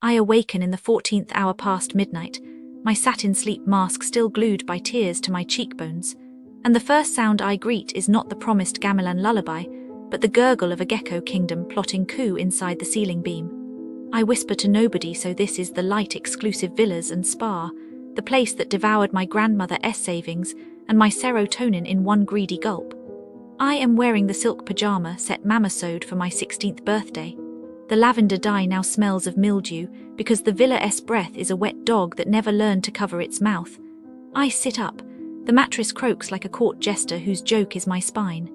I awaken in the 14th hour past midnight, my satin sleep mask still glued by tears to my cheekbones, and the first sound I greet is not the promised gamelan lullaby, but the gurgle of a gecko kingdom plotting coup inside the ceiling beam. I whisper to nobody, so this is the light-exclusive villas and spa, the place that devoured my grandmother's savings and my serotonin in one greedy gulp. I am wearing the silk pajama set Mama sewed for my 16th birthday. The lavender dye now smells of mildew because the villa's breath is a wet dog that never learned to cover its mouth. I sit up. The mattress croaks like a court jester whose joke is my spine.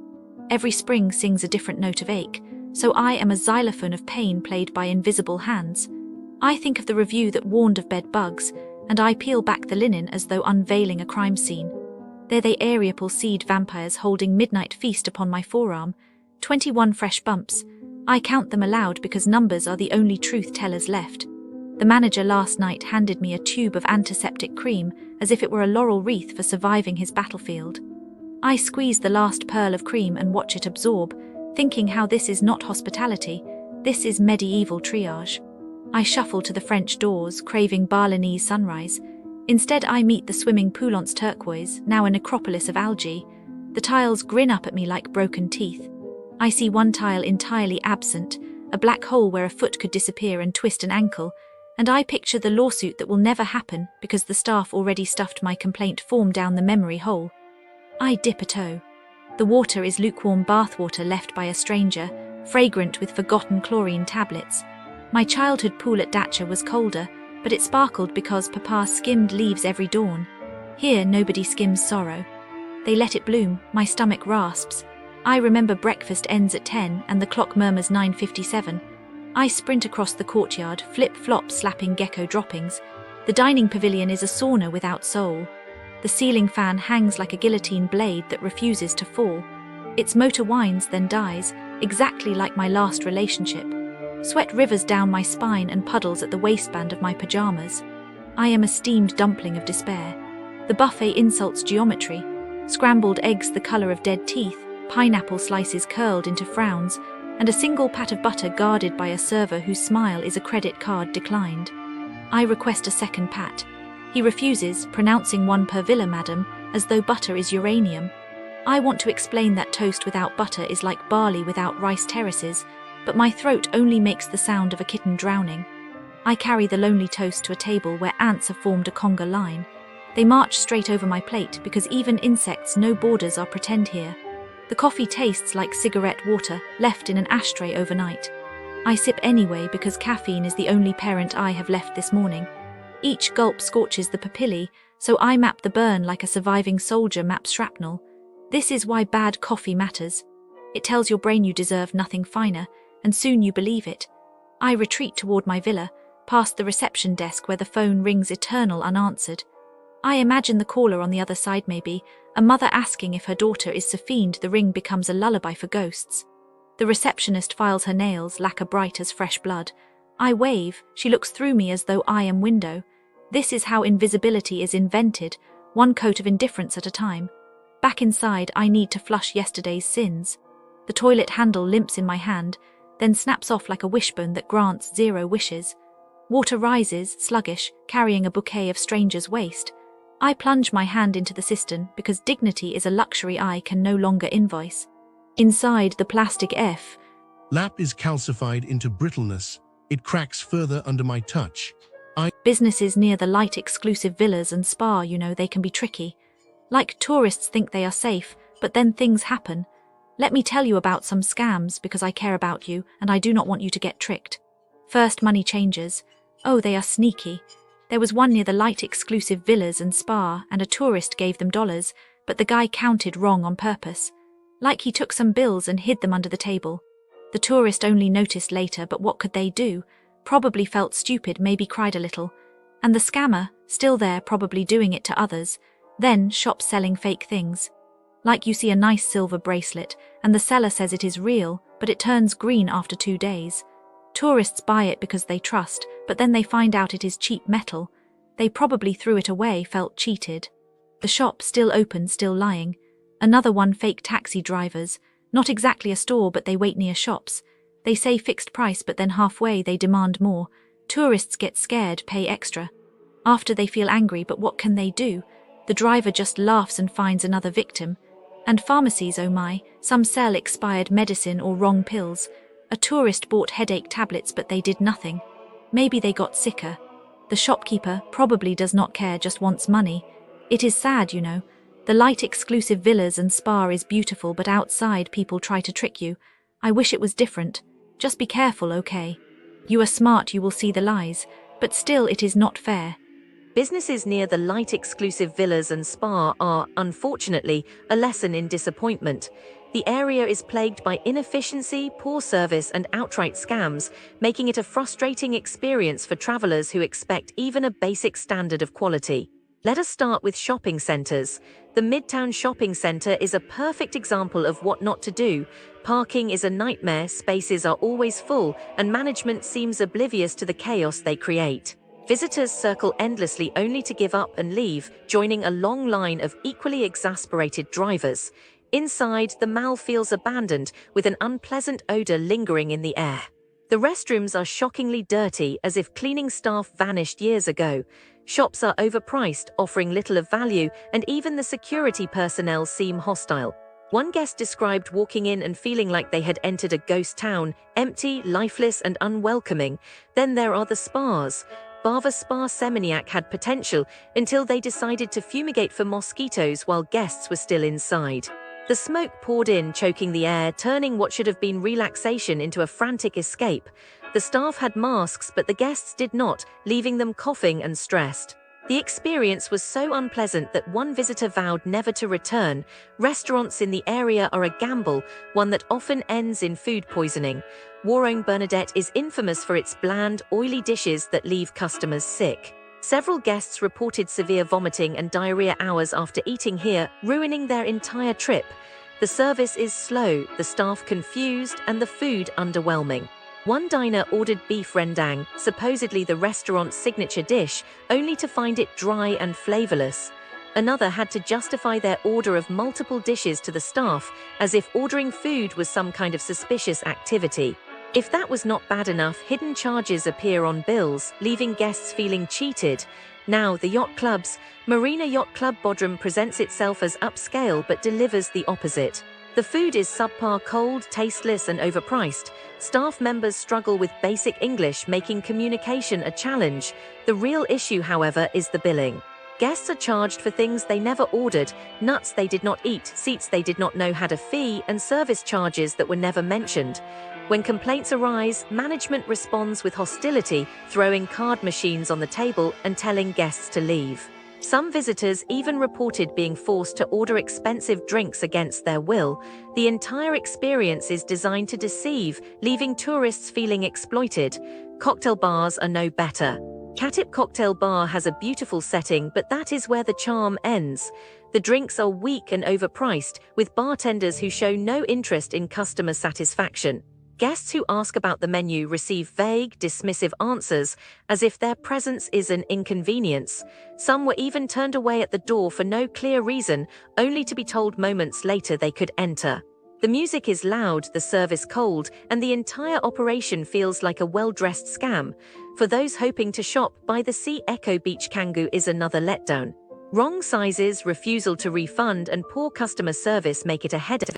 Every spring sings a different note of ache, so I am a xylophone of pain played by invisible hands. I think of the review that warned of bed bugs, and I peel back the linen as though unveiling a crime scene. There they Ariapal seed vampires holding midnight feast upon my forearm, 21 fresh bumps. I count them aloud because numbers are the only truth-tellers left. The manager last night handed me a tube of antiseptic cream as if it were a laurel wreath for surviving his battlefield. I squeeze the last pearl of cream and watch it absorb, thinking how this is not hospitality, this is medieval triage. I shuffle to the French doors, craving Balinese sunrise. Instead I meet the swimming Poulance turquoise, now a necropolis of algae. The tiles grin up at me like broken teeth. I see one tile entirely absent, a black hole where a foot could disappear and twist an ankle, and I picture the lawsuit that will never happen because the staff already stuffed my complaint form down the memory hole. I dip a toe. The water is lukewarm bathwater left by a stranger, fragrant with forgotten chlorine tablets. My childhood pool at Datcha was colder, but it sparkled because Papa skimmed leaves every dawn. Here nobody skims sorrow. They let it bloom, my stomach rasps. I remember breakfast ends at 10 and the clock murmurs 9:57. I sprint across the courtyard, flip-flop slapping gecko droppings. The dining pavilion is a sauna without soul. The ceiling fan hangs like a guillotine blade that refuses to fall. Its motor whines, then dies, exactly like my last relationship. Sweat rivers down my spine and puddles at the waistband of my pajamas. I am a steamed dumpling of despair. The buffet insults geometry. Scrambled eggs the color of dead teeth, pineapple slices curled into frowns, and a single pat of butter guarded by a server whose smile is a credit card declined. I request a second pat. He refuses, pronouncing one per villa, madam, as though butter is uranium. I want to explain that toast without butter is like barley without rice terraces, but my throat only makes the sound of a kitten drowning. I carry the lonely toast to a table where ants have formed a conga line. They march straight over my plate because even insects know borders are pretend here. The coffee tastes like cigarette water left in an ashtray overnight. I sip anyway because caffeine is the only parent I have left this morning. Each gulp scorches the papillae, so I map the burn like a surviving soldier maps shrapnel. This is why bad coffee matters. It tells your brain you deserve nothing finer, and soon you believe it. I retreat toward my villa, past the reception desk where the phone rings eternal unanswered. I imagine the caller on the other side may be a mother asking if her daughter is so fiend the ring becomes a lullaby for ghosts. The receptionist files her nails, lacquer bright as fresh blood. I wave, she looks through me as though I am window. This is how invisibility is invented, one coat of indifference at a time. Back inside, I need to flush yesterday's sins. The toilet handle limps in my hand, then snaps off like a wishbone that grants 0 wishes. Water rises, sluggish, carrying a bouquet of strangers' waste. I plunge my hand into the cistern because dignity is a luxury I can no longer invoice. Inside the plastic lap is calcified into brittleness. It cracks further under my touch. Businesses near the light-exclusive villas and spa, they can be tricky. Like tourists think they are safe, but then things happen. Let me tell you about some scams because I care about you and I do not want you to get tricked. First, money changers. Oh, they are sneaky. There was one near the light-exclusive villas and spa, and a tourist gave them dollars, but the guy counted wrong on purpose. Like he took some bills and hid them under the table. The tourist only noticed later, but what could they do? Probably felt stupid, maybe cried a little. And the scammer, still there, probably doing it to others. Then, shops selling fake things. Like you see a nice silver bracelet, and the seller says it is real, but it turns green after 2 days. Tourists buy it because they trust, but then they find out it is cheap metal. They probably threw it away, felt cheated. The shop still open, still lying. Another one, fake taxi drivers. Not exactly a store, but they wait near shops. They say fixed price, but then halfway they demand more. Tourists get scared, pay extra. After they feel angry, but what can they do? The driver just laughs and finds another victim. And pharmacies, oh my, some sell expired medicine or wrong pills. A tourist bought headache tablets, but they did nothing. Maybe they got sicker. The shopkeeper probably does not care, just wants money. It is sad, you know. The light exclusive villas and spa is beautiful, but outside people try to trick you. I wish it was different. Just be careful, okay? You are smart, you will see the lies, but still it is not fair. Businesses near the light exclusive villas and spa are, unfortunately, a lesson in disappointment. The area is plagued by inefficiency, poor service, and outright scams, making it a frustrating experience for travelers who expect even a basic standard of quality. Let us start with shopping centers. The Midtown Shopping Center is a perfect example of what not to do. Parking is a nightmare, spaces are always full, and management seems oblivious to the chaos they create. Visitors circle endlessly only to give up and leave, joining a long line of equally exasperated drivers. Inside, the mall feels abandoned, with an unpleasant odor lingering in the air. The restrooms are shockingly dirty, as if cleaning staff vanished years ago. Shops are overpriced, offering little of value, and even the security personnel seem hostile. One guest described walking in and feeling like they had entered a ghost town, empty, lifeless, and unwelcoming. Then there are the spas. Bava Spa Seminyak had potential until they decided to fumigate for mosquitoes while guests were still inside. The smoke poured in, choking the air, turning what should have been relaxation into a frantic escape. The staff had masks, but the guests did not, leaving them coughing and stressed. The experience was so unpleasant that one visitor vowed never to return. Restaurants in the area are a gamble, one that often ends in food poisoning. Warren Bernadette is infamous for its bland, oily dishes that leave customers sick. Several guests reported severe vomiting and diarrhea hours after eating here, ruining their entire trip. The service is slow, the staff confused, and the food underwhelming. One diner ordered beef rendang, supposedly the restaurant's signature dish, only to find it dry and flavorless. Another had to justify their order of multiple dishes to the staff, as if ordering food was some kind of suspicious activity. If that was not bad enough, hidden charges appear on bills, leaving guests feeling cheated. Now, the yacht clubs. Marina Yacht Club Bodrum presents itself as upscale but delivers the opposite. The food is subpar, cold, tasteless, and overpriced. Staff members struggle with basic English, making communication a challenge. The real issue, however, is the billing. Guests are charged for things they never ordered, nuts they did not eat, seats they did not know had a fee, and service charges that were never mentioned. When complaints arise, management responds with hostility, throwing card machines on the table and telling guests to leave. Some visitors even reported being forced to order expensive drinks against their will. The entire experience is designed to deceive, leaving tourists feeling exploited. Cocktail bars are no better. Katip Cocktail Bar has a beautiful setting, but that is where the charm ends. The drinks are weak and overpriced, with bartenders who show no interest in customer satisfaction. Guests who ask about the menu receive vague, dismissive answers, as if their presence is an inconvenience. Some were even turned away at the door for no clear reason, only to be told moments later they could enter. The music is loud, the service cold, and the entire operation feels like a well-dressed scam. For those hoping to shop by the sea, Echo Beach Canggu is another letdown. Wrong sizes, refusal to refund, and poor customer service make it a headache.